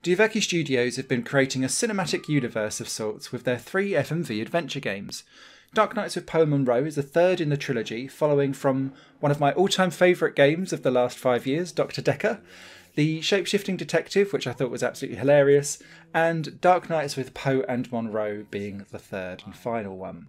Duveki Studios have been creating a cinematic universe of sorts with their 3 FMV adventure games. Dark Nights with Poe and Munro is the third in the trilogy, following from one of my all-time favourite games of the last 5 years, Dr. Decker, The Shape-Shifting Detective, which I thought was absolutely hilarious, and Dark Nights with Poe and Munro being the third and final one.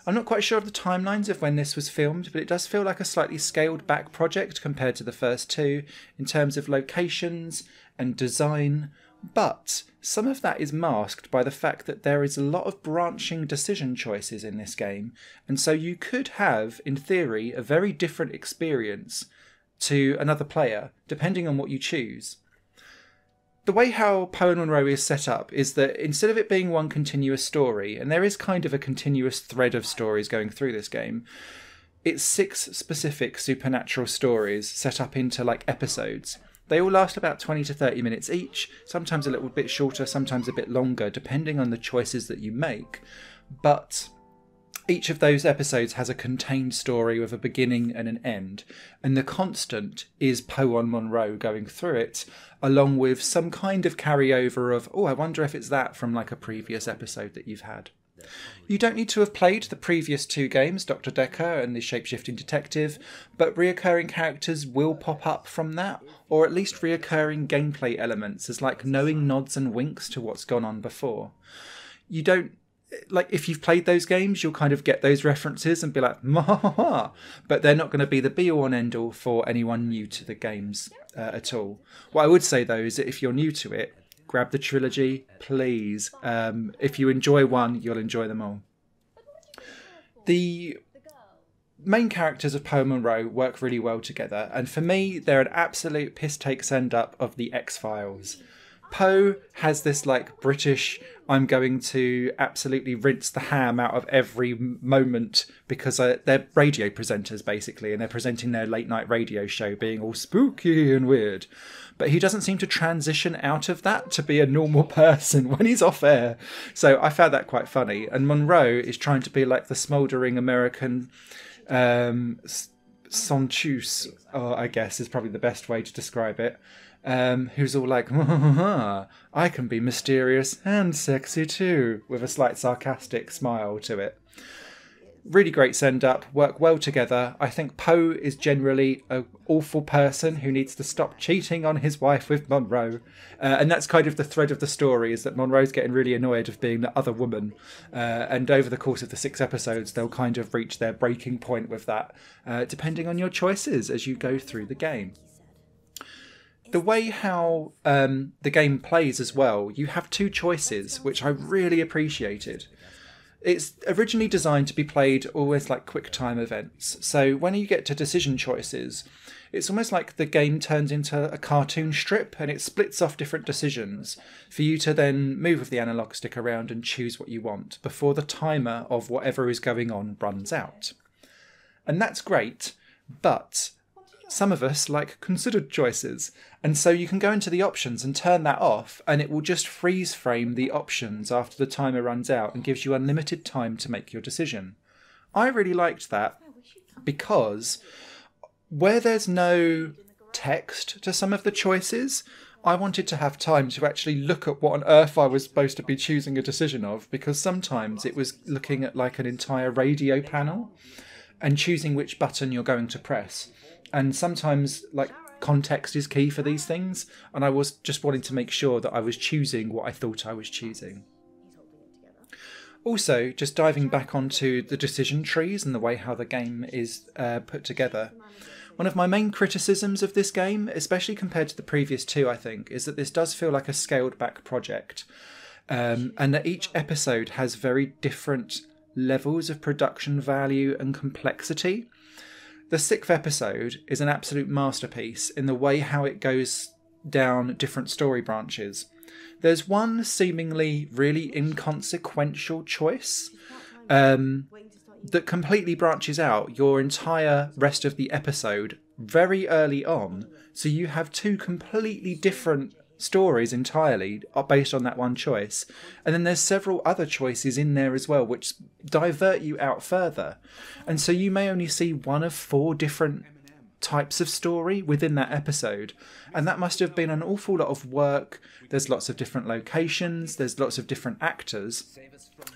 I'm not quite sure of the timelines of when this was filmed, but it does feel like a slightly scaled back project compared to the first two in terms of locations and design, but some of that is masked by the fact that there is a lot of branching decision choices in this game, and so you could have, in theory, a very different experience to another player, depending on what you choose. The way how Poe and Munro is set up is that instead of it being one continuous story, and there is kind of a continuous thread of stories going through this game, it's 6 specific supernatural stories set up into like episodes. They all last about 20 to 30 minutes each, sometimes a little bit shorter, sometimes a bit longer, depending on the choices that you make. But each of those episodes has a contained story with a beginning and an end, and the constant is Poe and Munro going through it, along with some kind of carryover of, oh, I wonder if it's that from like a previous episode that you've had. You don't need to have played the previous 2 games, Dr. Decker and The Shape-Shifting Detective, but reoccurring characters will pop up from that, or at least reoccurring gameplay elements as like knowing nods and winks to what's gone on before. You don't, like, if you've played those games, you'll kind of get those references and be like, ma ha ha ha, but they're not going to be the be-all and end-all for anyone new to the games at all. What I would say, though, is that if you're new to it, grab the trilogy, please. If you enjoy one, you'll enjoy them all. The main characters of Poe and Munro work really well together, and for me, they're an absolute piss-take send-up of the X-Files. Poe has this like British, I'm going to absolutely rinse the ham out of every moment because they're radio presenters basically, and they're presenting their late night radio show being all spooky and weird. But he doesn't seem to transition out of that to be a normal person when he's off air. So I found that quite funny. And Munro is trying to be like the smouldering American Sonchus, I guess is probably the best way to describe it. Who's all like, I can be mysterious and sexy too, with a slight sarcastic smile to it. Really great send-up, work well together. I think Poe is generally an awful person who needs to stop cheating on his wife with Munro. And that's kind of the thread of the story, is that Munro's getting really annoyed of being the other woman. And over the course of the 6 episodes, they'll kind of reach their breaking point with that, depending on your choices as you go through the game. The way how the game plays as well, you have 2 choices, which I really appreciated. It's originally designed to be played always like quick time events. So when you get to decision choices, it's almost like the game turns into a cartoon strip and it splits off different decisions for you to then move with the analog stick around and choose what you want before the timer of whatever is going on runs out. And that's great, but some of us like considered choices, and so you can go into the options and turn that off and it will just freeze frame the options after the timer runs out and gives you unlimited time to make your decision. I really liked that because where there's no text to some of the choices, I wanted to have time to actually look at what on earth I was supposed to be choosing a decision of, because sometimes it was looking at like an entire radio panel and choosing which button you're going to press. And sometimes, like, context is key for these things, and I was just wanting to make sure that I was choosing what I thought I was choosing. Also, just diving back onto the decision trees and the way how the game is put together, one of my main criticisms of this game, especially compared to the previous 2, I think, is that this does feel like a scaled-back project, and that each episode has very different levels of production value and complexity. The 6th episode is an absolute masterpiece in the way how it goes down different story branches. There's one seemingly really inconsequential choice that completely branches out your entire rest of the episode very early on. So you have 2 completely different stories entirely based on that one choice, and then there's several other choices in there as well which divert you out further, and so you may only see one of 4 different types of story within that episode, and that must have been an awful lot of work. There's lots of different locations, there's lots of different actors,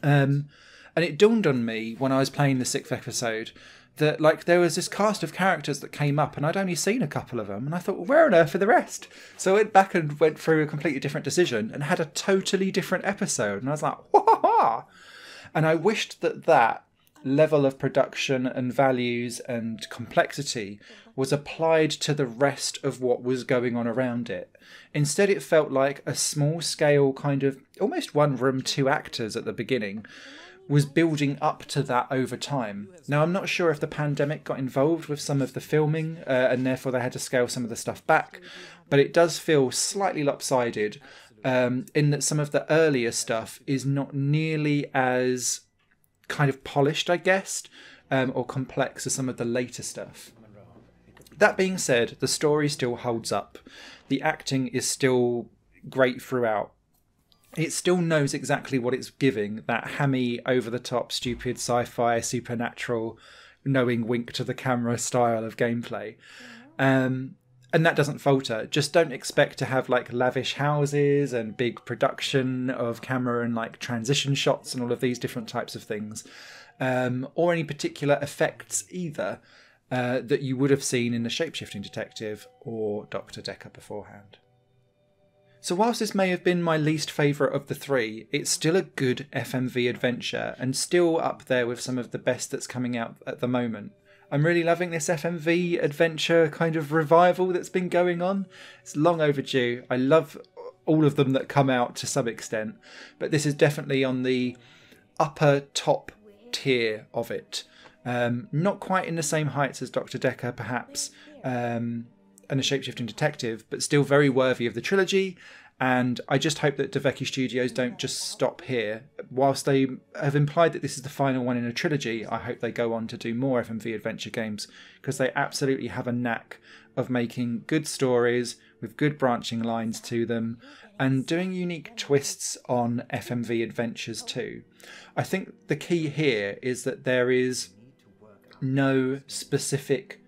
and it dawned on me when I was playing the 6th episode that like there was this cast of characters that came up and I'd only seen a couple of them, and I thought, well, where on earth are the rest? So I went back and went through a completely different decision and had a totally different episode, and I was like, wah-ha-ha! And I wished that level of production and values and complexity was applied to the rest of what was going on around it. Instead, it felt like a small scale kind of almost one room, 2 actors at the beginning was building up to that over time. Now, I'm not sure if the pandemic got involved with some of the filming and therefore they had to scale some of the stuff back, but it does feel slightly lopsided in that some of the earlier stuff is not nearly as kind of polished, I guess, or complex as some of the later stuff. That being said, the story still holds up. The acting is still great throughout. It still knows exactly what it's giving, that hammy, over-the-top, stupid, sci-fi, supernatural, knowing wink to the camera style of gameplay. And that doesn't falter. Just don't expect to have like lavish houses and big production of camera and like transition shots and all of these different types of things. Or any particular effects either that you would have seen in the Shapeshifting Detective or Dr. Decker beforehand. So whilst this may have been my least favourite of the 3, it's still a good FMV adventure and still up there with some of the best that's coming out at the moment. I'm really loving this FMV adventure kind of revival that's been going on. It's long overdue. I love all of them that come out to some extent, but this is definitely on the upper top tier of it. Not quite in the same heights as Dr. Decker, perhaps, and a Shapeshifting Detective, but still very worthy of the trilogy. And I just hope that Deveki Studios don't just stop here. Whilst they have implied that this is the final one in a trilogy, I hope they go on to do more FMV adventure games, because they absolutely have a knack of making good stories with good branching lines to them and doing unique twists on FMV adventures too. I think the key here is that there is no specific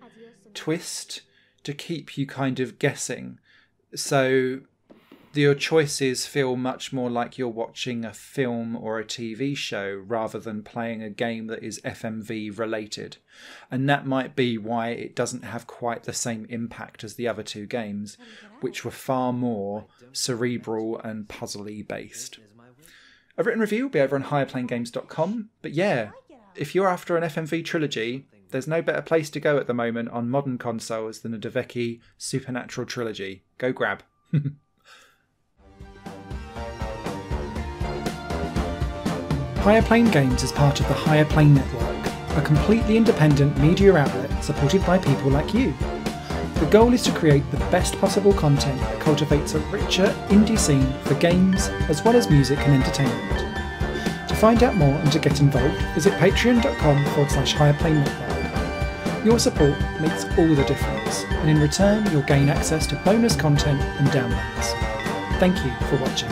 twist to keep you kind of guessing. So your choices feel much more like you're watching a film or a TV show rather than playing a game that is FMV related. And that might be why it doesn't have quite the same impact as the other 2 games, which were far more cerebral and puzzly based. A written review will be over on higherplanegames.com, but yeah, if you're after an FMV trilogy, there's no better place to go at the moment on modern consoles than a Deveki Supernatural trilogy. Go grab. Higher Plane Games is part of the Higher Plane Network, a completely independent media outlet supported by people like you. The goal is to create the best possible content that cultivates a richer indie scene for games as well as music and entertainment. To find out more and to get involved, visit patreon.com/higherplane-network. Your support makes all the difference, and in return you'll gain access to bonus content and downloads. Thank you for watching.